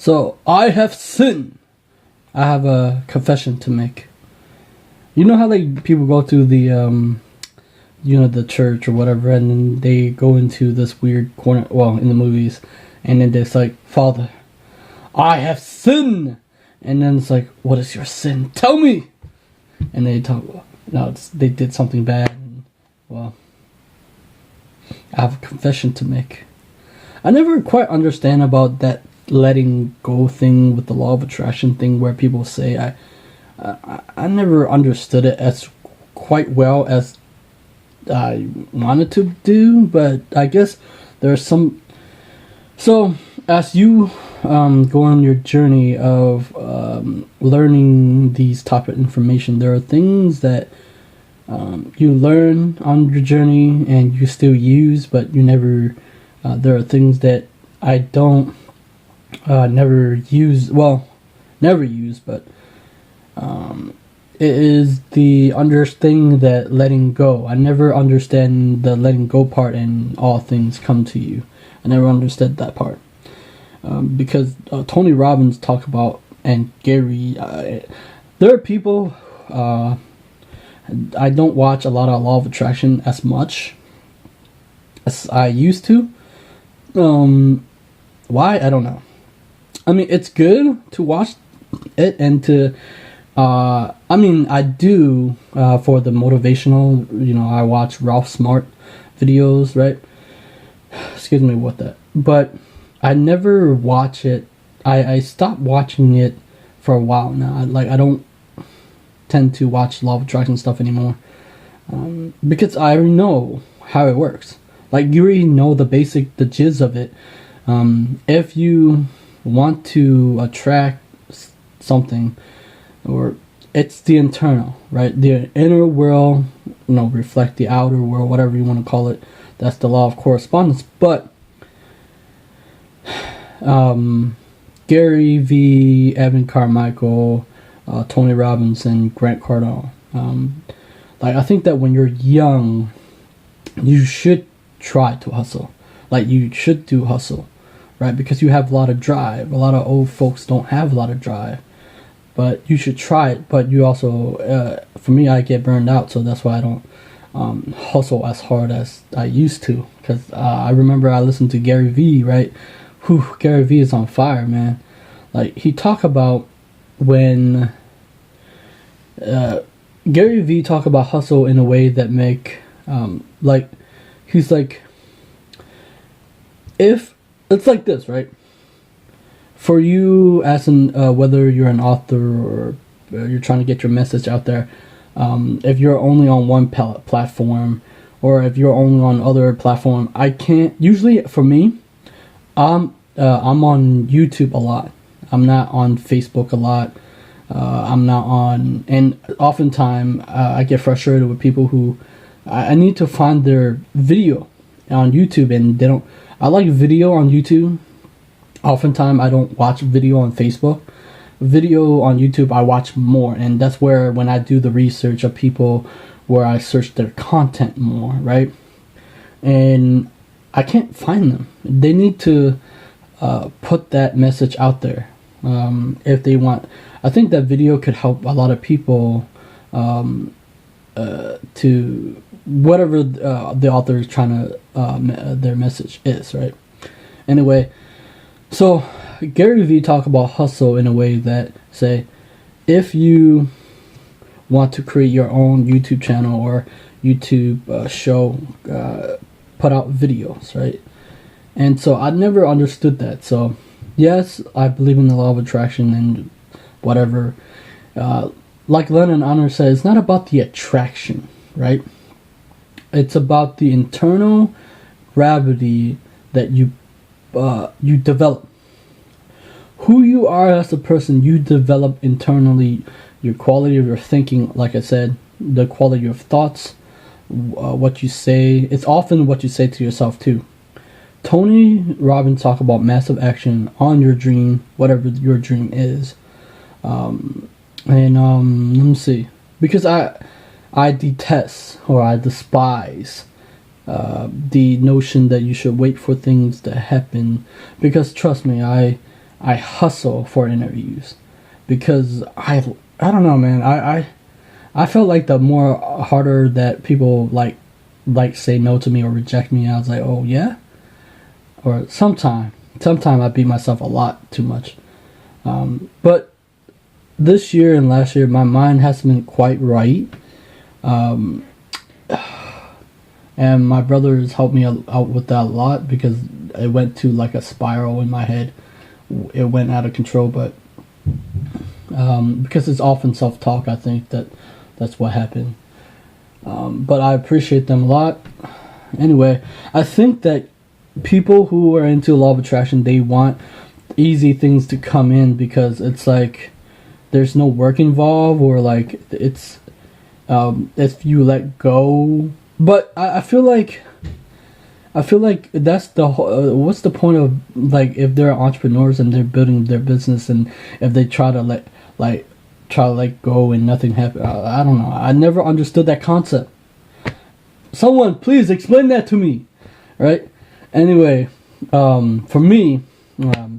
So, I have sinned. I have a confession to make. You know how like people go to the the church or whatever, and then they go into this weird corner, well, in the movies, and then it's like, Father, I have sinned. And then it's like, what is your sin? Tell me. And they talk, no, they did something bad. And, well, I have a confession to make. I never quite understand about that letting go thing with the law of attraction thing, where people say, I never understood it as quite well as I wanted to do, but I guess there's some. So as you go on your journey of learning these type of information, there are things that you learn on your journey and you still use, but you never. There are things that I don't never use. Well, never use, but it is the understanding that letting go. I never understand the letting go part, and all things come to you. I never understood that part. Because Tony Robbins talk about, and Gary, there are people, I don't watch a lot of Law of Attraction as much as I used to. Why? I don't know. I mean, it's good to watch it and to, I do for the motivational, I watch Ralph Smart videos, right? Excuse me with that. But I never watch it. I stopped watching it for a while now. I don't tend to watch Law of Attraction stuff anymore. Because I already know how it works. Like, you already know the gist of it. If you want to attract something, or it's the internal, right? The inner world, reflect the outer world, whatever you want to call it. That's the law of correspondence. But Gary V, Evan Carmichael, Tony Robbins, and Grant Cardone. I think that when you're young, you should try to hustle. You should do hustle, right? Because you have a lot of drive. A lot of old folks don't have a lot of drive. But you should try it. But you also, for me, I get burned out, so that's why I don't hustle as hard as I used to. Because I remember I listened to Gary V, right? Gary V is on fire, man. He talk about when Gary V talk about hustle in a way that make he's like, if it's like this, right? For you as whether you're an author or you're trying to get your message out there, if you're only on one platform, or if you're only on other platform, I can't. Usually for me, I'm on YouTube a lot. I'm not on Facebook a lot. I'm not on, and oftentimes I get frustrated with people who I need to find their video on YouTube, and they don't. I like video on YouTube. Oftentimes I don't watch video on Facebook. Video on YouTube I watch more, and that's where when I do the research of people, where I search their content more, right? And I can't find them. They need to put that message out there if they want. I think that video could help a lot of people to whatever the author is trying to their message is, right? Anyway, so Gary Vee talk about hustle in a way that say, if you want to create your own YouTube channel or YouTube show, put out videos, right? And so I never understood that. So yes, I believe in the law of attraction and whatever. Like Lenon Honor said, it's not about the attraction, right? It's about the internal gravity that you develop. Who you are as a person, you develop internally. Your quality of your thinking, like I said, the quality of thoughts, what you say. It's often what you say to yourself too. Tony Robbins talk about massive action on your dream, whatever your dream is. Let me see, because I detest, or I despise the notion that you should wait for things to happen, because trust me, I I hustle for interviews because I don't know, man. I felt like the more harder that people like say no to me or reject me, I was like, oh yeah. Or sometime I beat myself a lot too much. But this year and last year, my mind hasn't been quite right. And my brother has helped me out with that a lot because it went to like a spiral in my head. It went out of control, but because it's often self-talk, I think that's what happened. But I appreciate them a lot. Anyway, I think that people who are into law of attraction, they want easy things to come in because it's like there's no work involved, or like it's if you let go. But I feel like that's the what's the point of, like, if they're entrepreneurs and they're building their business, and if they try to let go and nothing happens. I don't know. I never understood that concept. Someone please explain that to me, right? Anyway, for me,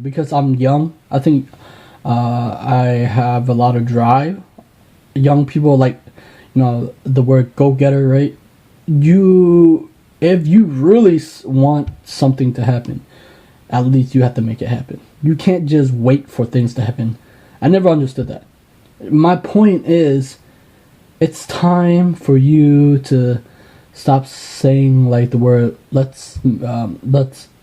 because I'm young, I think I have a lot of drive. Young people like, the word go-getter, right? If you really want something to happen, at least you have to make it happen. You can't just wait for things to happen. I never understood that. My point is, it's time for you to stop saying like the word let's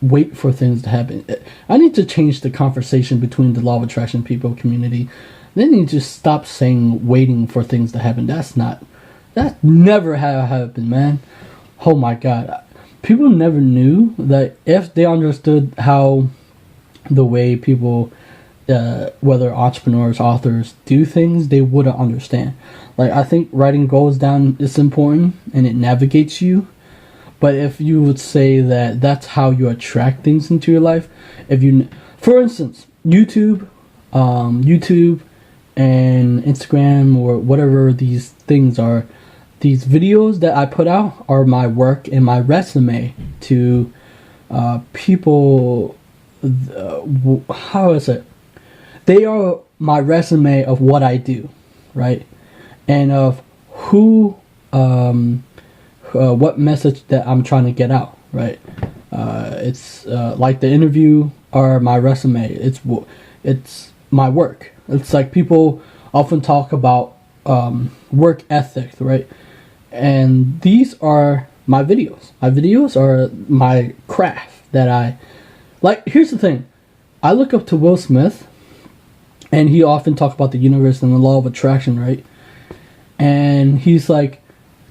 wait for things to happen. I need to change the conversation between the law of attraction people community. They need to stop saying waiting for things to happen. That never happened, man. Oh my God. People never knew that if they understood how the way people, whether entrepreneurs, authors, do things, they wouldn't understand. Like, I think writing goals down is important and it navigates you. But if you would say that that's how you attract things into your life, for instance, YouTube and Instagram or whatever these things are, these videos that I put out are my work and my resume to people. How is it? They are my resume of what I do, right? And of what message that I'm trying to get out, right? It's like the interview or my resume. It's my work. It's like people often talk about work ethic, right? And these are my videos. My videos are my craft that I like. Here's the thing. I look up to Will Smith, and he often talks about the universe and the law of attraction, right? And he's like,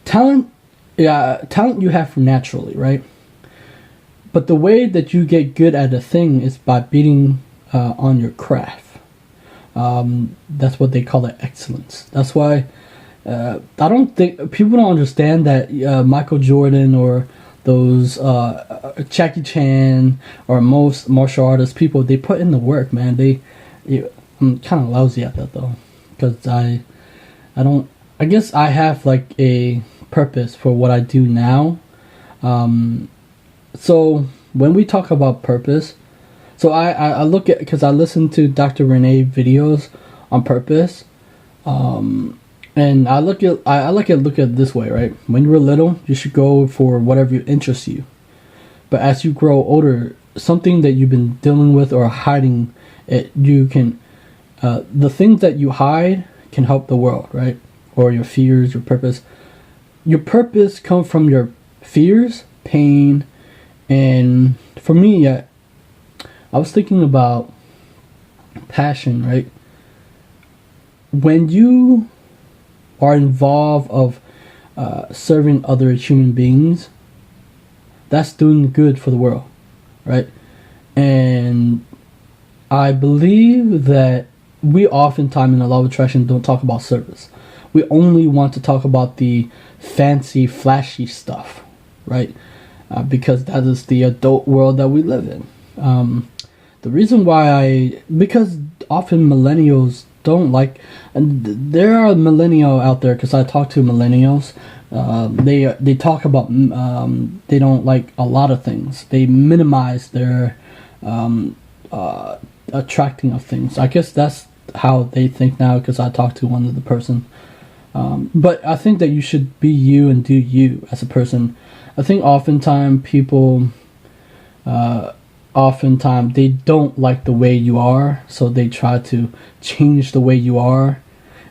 talent you have naturally, right? But the way that you get good at a thing is by beating on your craft. That's what they call it, excellence. That's why I don't think people don't understand that Michael Jordan or those Jackie Chan or most martial artists people, they put in the work, man. I'm kind of lousy at that though, because I guess I have like a purpose for what I do now. So when we talk about purpose, so I look at, because I listen to Dr. Renee videos on purpose, and I look at it this way, right? When you're little, you should go for whatever interests you. But as you grow older, something that you've been dealing with or hiding, you can, the things that you hide can help the world, right? Or your fears, your purpose. Your purpose comes from your fears, pain, and for me, I was thinking about passion, right? When you are involved of serving other human beings, that's doing good for the world, right? And I believe that we oftentimes in the law of attraction don't talk about service. We only want to talk about the fancy, flashy stuff, right? Because that is the adult world that we live in. The reason why because often millennials don't like, and there are millennials out there, because I talk to millennials, they talk about, they don't like a lot of things. They minimize their attracting of things. I guess that's how they think now, because I talked to one of the person. But I think that you should be you and do you as a person. I think oftentimes people, they don't like the way you are, so they try to change the way you are,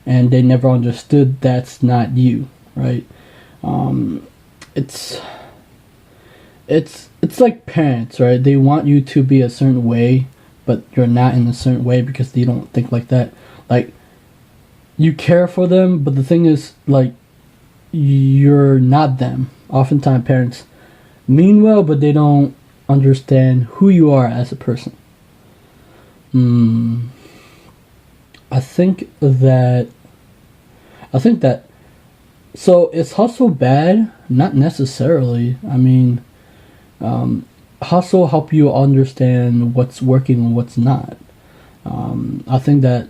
and they never understood that's not you, right? It's like parents, right? They want you to be a certain way, but you're not in a certain way because they don't think like that. Like, you care for them, but the thing is, like, you're not them. Oftentimes parents mean well, but they don't understand who you are as a person. I think that so is hustle bad? Not necessarily. I mean, hustle help you understand what's working and what's not. I think that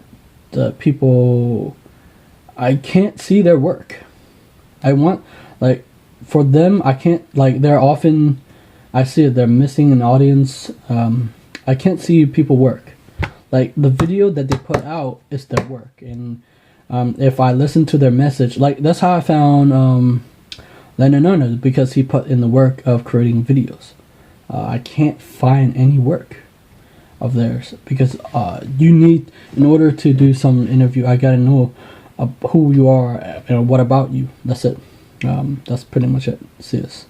the people, I can't see their work. I want, like, for them, I can't, like, they're often, I see it, they're missing an audience. I can't see people work. Like, the video that they put out is their work. And if I listen to their message, like, that's how I found Lenon Honor, because he put in the work of creating videos. I can't find any work of theirs, because you need, in order to do some interview, I gotta know who you are and what about you. That's it. That's pretty much it. See this.